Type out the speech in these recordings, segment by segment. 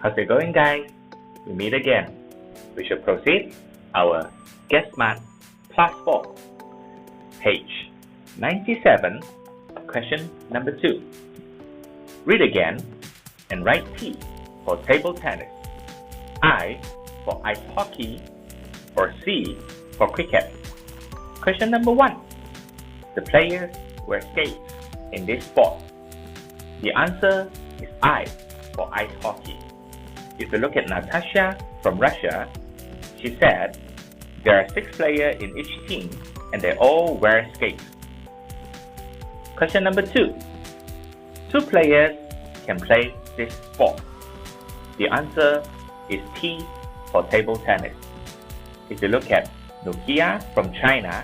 How's it going, guys? We meet again. We should proceed our Get Smart Plus 4. Page 97, question number 2. Read again and write T for table tennis, I for ice hockey, or C for cricket. Question number 1. The players wear skates in this sport. The answer is I for ice hockey. If you look at Natasha from Russia, she said there are 6 players in each team and they all wear skates. Question number 2. 2 players can play this sport. The answer is T for table tennis. If you look at Nokia from China,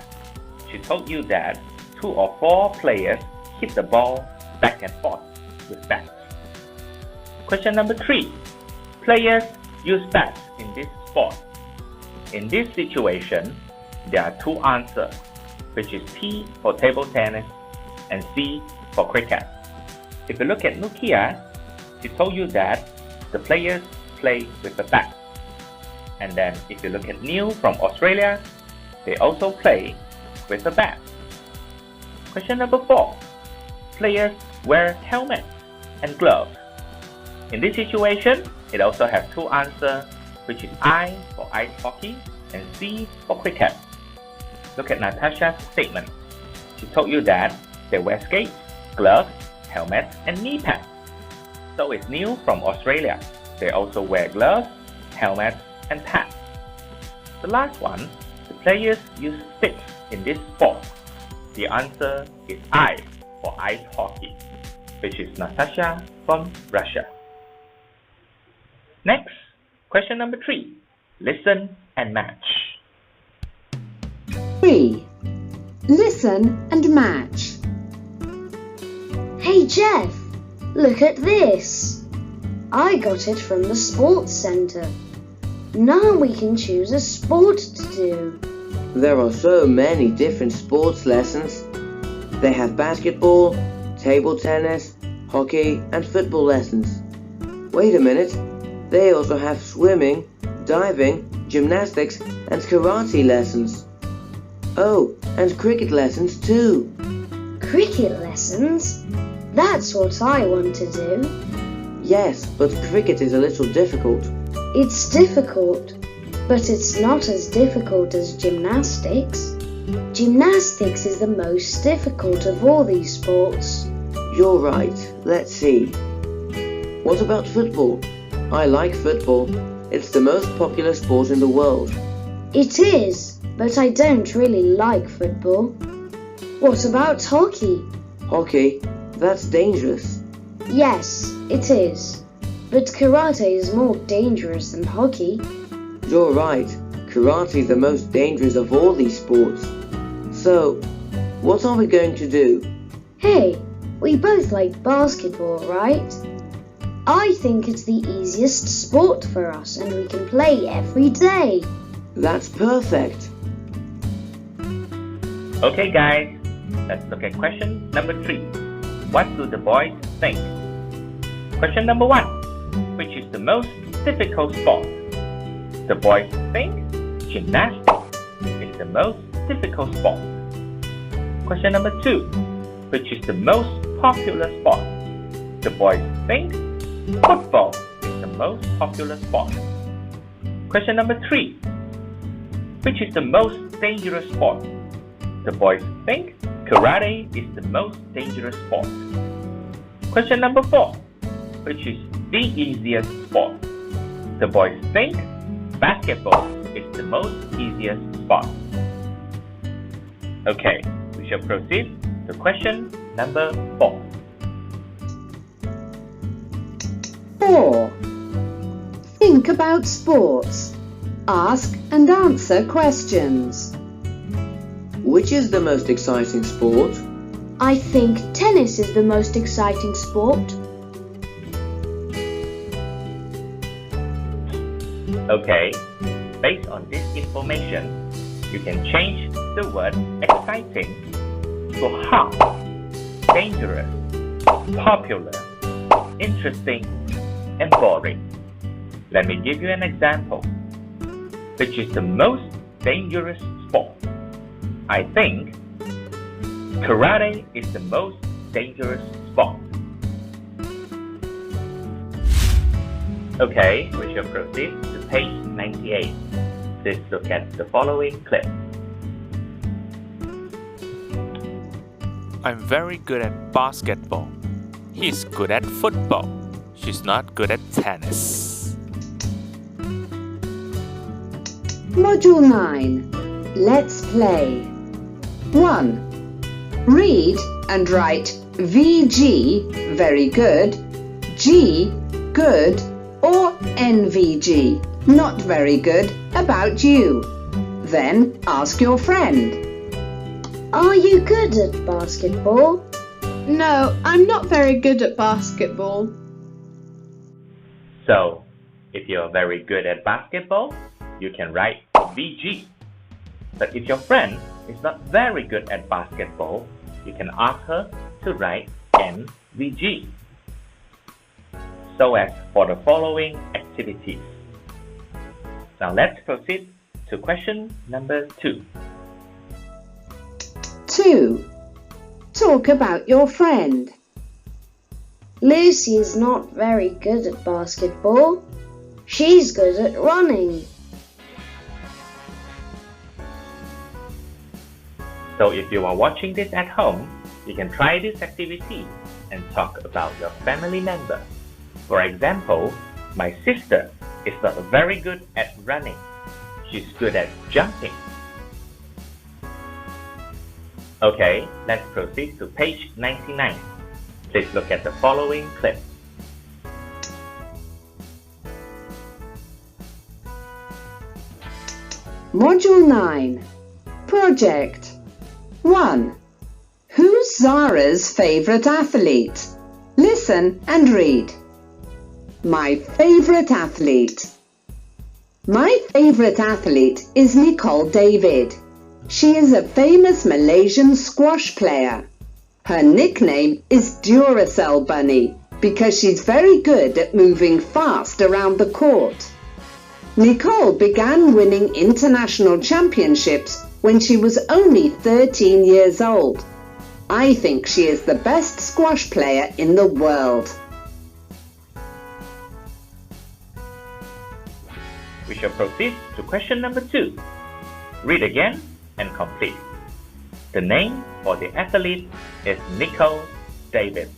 she told you that 2 or 4 players hit the ball back and forth with bats. Question number 3. Players use bats in this sport. In this situation, there are 2 answers, which is T for table tennis and C for cricket. If you look at Nokia, she told you that the players play with a bat. And then if you look at Neil from Australia, they also play with a bat. Question number 4. Players wear helmets and gloves. In this situation, it also has 2 answers, which is I for ice hockey and C for cricket. Look at Natasha's statement. She told you that they wear skates, gloves, helmets, and knee pads. So is Neil from Australia. They also wear gloves, helmets, and pads. The last one, the players use sticks in this sport. The answer is I for ice hockey, which is Natasha from Russia. Next, question number 3. Listen and match. 3. Listen and match. Hey Jeff, look at this. I got it from the sports centre. Now we can choose a sport to do. There are so many different sports lessons. They have basketball, table tennis, hockey, and football lessons. Wait a minute. They also have swimming, diving, gymnastics, and karate lessons. Oh, and cricket lessons too. Cricket lessons? That's what I want to do. Yes, but cricket is a little difficult. It's difficult, but it's not as difficult as gymnastics. Gymnastics is the most difficult of all these sports. You're right. Let's see. What about football? I like football. It's the most popular sport in the world. It is, but I don't really like football. What about hockey? Hockey? That's dangerous. Yes, it is. But karate is more dangerous than hockey. You're right. Karate is the most dangerous of all these sports. So, what are we going to do? Hey, we both like basketball, right? I think it's the easiest sport for us and we can play every day. That's perfect. Okay guys, let's look at question number 3. What do the boys think? Question number 1. Which is the most difficult sport? The boys think gymnastics is the most difficult sport. Question number 2. Which is the most popular sport? The boys think football is the most popular sport. Question number 3. Which is the most dangerous sport? The boys think karate is the most dangerous sport. Question number 4. Which is the easiest sport? The boys think basketball is the most easiest sport. Okay, we shall proceed to question number 4. 4. Think about sports. Ask and answer questions. Which is the most exciting sport? I think tennis is the most exciting sport. Okay, based on this information, you can change the word exciting to hard, dangerous, popular, interesting, and boring. Let me give you an example. Which is the most dangerous sport? I think karate is the most dangerous sport. Okay, we shall proceed to page 98. Please look at the following clip. I'm very good at basketball. He's good at football. She's not good at tennis. Module 9. Let's play. 1. Read and write VG, very good, G, good, or NVG, not very good, about you. Then ask your friend. Are you good at basketball? No, I'm not very good at basketball. So, if you're very good at basketball, you can write VG. But if your friend is not very good at basketball, you can ask her to write NVG. So as for the following activities. Now let's proceed to question number 2. 2. Talk about your friend. Lucy is not very good at basketball. She's good at running. So if you are watching this at home, you can try this activity and talk about your family member. For example, my sister is not very good at running. She's good at jumping. Okay, let's proceed to page 99. Please look at the following clip. Module 9. Project. 1. Who's Zara's favourite athlete? Listen and read. My favourite athlete. My favourite athlete is Nicole David. She is a famous Malaysian squash player. Her nickname is Duracell Bunny because she's very good at moving fast around the court. Nicole began winning international championships when she was only 13 years old. I think she is the best squash player in the world. We shall proceed to question number 2. Read again and complete. The name for the athlete is Nicole David.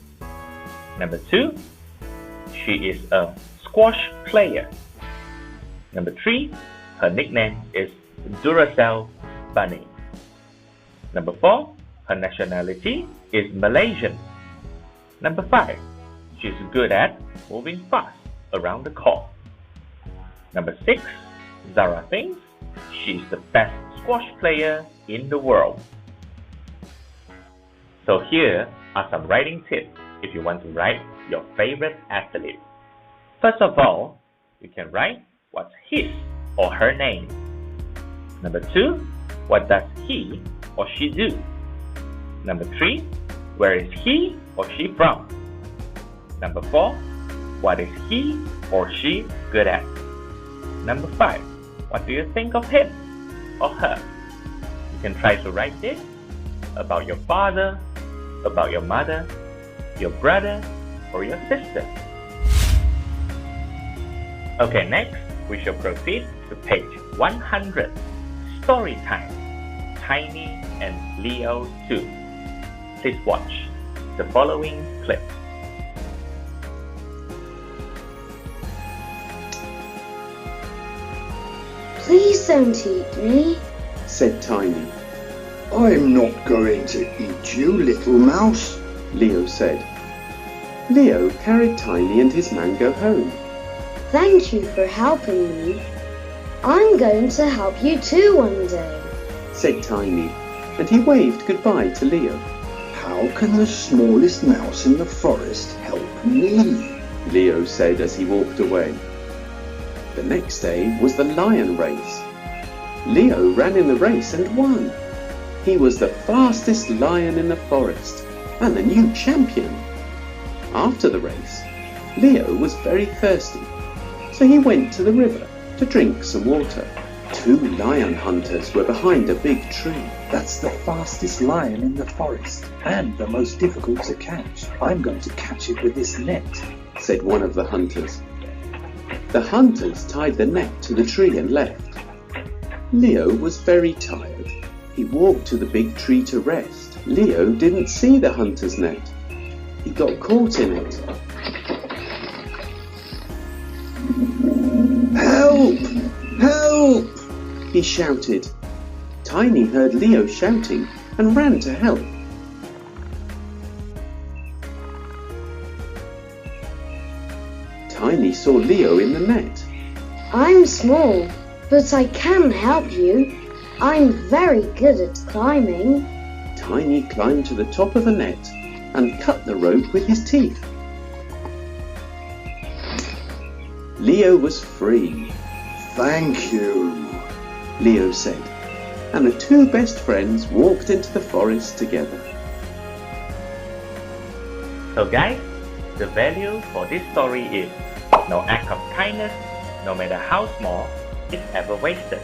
Number 2, she is a squash player. Number 3, her nickname is Duracell Bunny. Number 4, her nationality is Malaysian. Number 5, she's good at moving fast around the court. Number 6, Zara thinks she's the best squash player in the world. So here are some writing tips if you want to write your favorite athlete. First of all, you can write what's his or her name. Number 2, what does he or she do? Number 3, where is he or she from? Number 4, what is he or she good at? Number 5, what do you think of him or her? You can try to write this about your father, about your mother, your brother, or your sister. Okay, next we shall proceed to page 100. Story time. Tiny and Leo 2. Please watch the following clip. Please don't eat me, said Tiny. I'm not going to eat you, little mouse, Leo said. Leo carried Tiny and his mango home. Thank you for helping me. I'm going to help you too one day, said Tiny, and he waved goodbye to Leo. How can the smallest mouse in the forest help me? Leo said as he walked away. The next day was the lion race. Leo ran in the race and won. He was the fastest lion in the forest and the new champion. After the race, Leo was very thirsty, so so he went to the river to drink some water. 2 lion hunters were behind a big tree. That's the fastest lion in the forest and the most difficult to catch. I'm going to catch it with this net, said one of the hunters. The hunters tied the net to the tree and left. Leo was very tired. He walked to the big tree to rest. Leo didn't see the hunter's net. He got caught in it. Help! Help! He shouted. Tiny heard Leo shouting and ran to help. Tiny saw Leo in the net. I'm small, but I can help you. I'm very good at climbing. Tiny climbed to the top of the net and cut the rope with his teeth. Leo was free. Thank you, Leo said, and the 2 best friends walked into the forest together. So guys, the value for this story is no act of kindness, no matter how small, is ever wasted.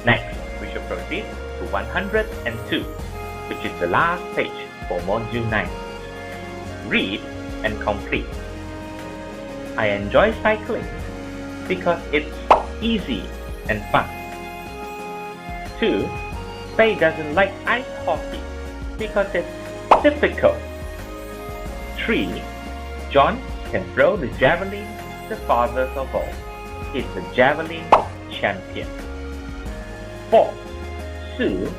Next, we shall proceed to 102, which is the last page for Module 9. Read and complete. I enjoy cycling because it's easy and fun. 2. Faye doesn't like ice hockey because it's difficult. 3. John can throw the javelin the farthest of all. He's the javelin champion. 4. Sue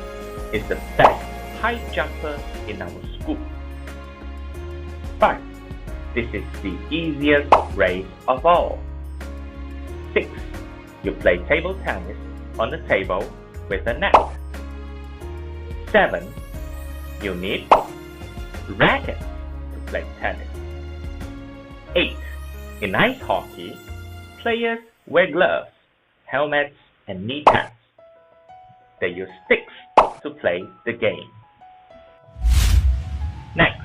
is the best high jumper in our school. 5. This is the easiest race of all. 6. You play table tennis on the table with a net. 7. You need rackets to play tennis. 8. In ice hockey, players wear gloves, helmets, and knee pads. They use sticks to play the game. Next,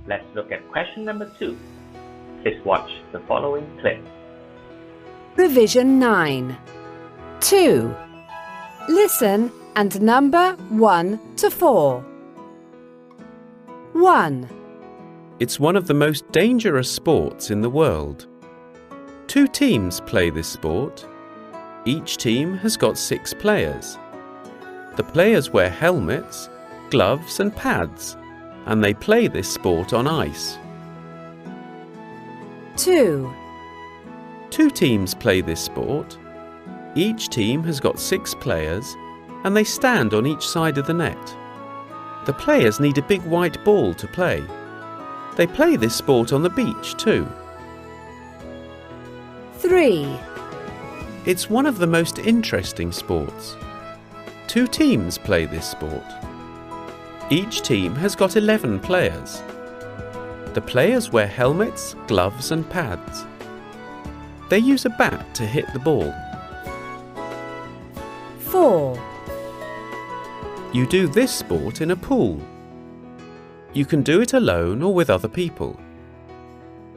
let's look at question number 2. Please watch the following clip. Revision 9. 2. Listen and number 1 to 4. 1. It's one of the most dangerous sports in the world. 2 teams play this sport. Each team has got 6 players. The players wear helmets, gloves and pads, and they play this sport on ice. 2. 2 teams play this sport. Each team has got 6 players, and they stand on each side of the net. The players need a big white ball to play. They play this sport on the beach too. 3. It's one of the most interesting sports. 2 teams play this sport. Each team has got 11 players. The players wear helmets, gloves and pads. They use a bat to hit the ball. 4. You do this sport in a pool. You can do it alone or with other people.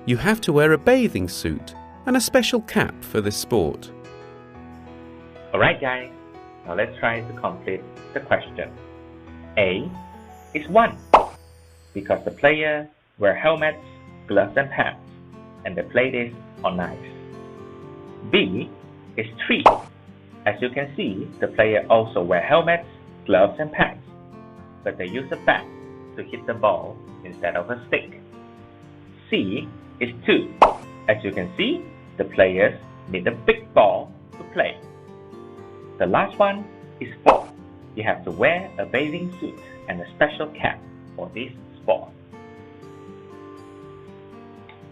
You have to wear a bathing suit and a special cap for this sport. Alright guys, now let's try to complete the question. A is 1, because the players wear helmets, gloves and pads, and they play this on ice. B is 3. As you can see, the players also wear helmets, gloves and pads, but they use a bat to hit the ball instead of a stick. C is 2. As you can see, the players need a big ball to play. The last one is 4. You have to wear a bathing suit and a special cap for this sport.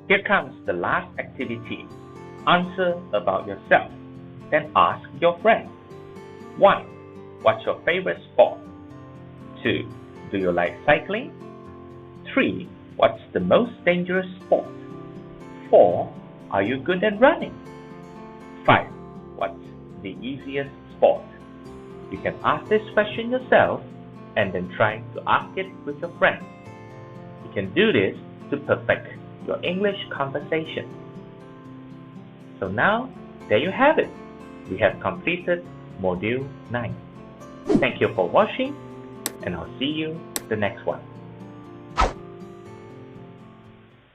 Here comes the last activity. Answer about yourself, then ask your friend. 1. What's your favorite sport? 2. Do you like cycling? 3. What's the most dangerous sport? 4. Are you good at running? 5. What's the easiest sport? You can ask this question yourself and then try to ask it with your friends. You can do this to perfect your English conversation. So now, there you have it. We have completed Module 9. Thank you for watching, and I'll see you the next one.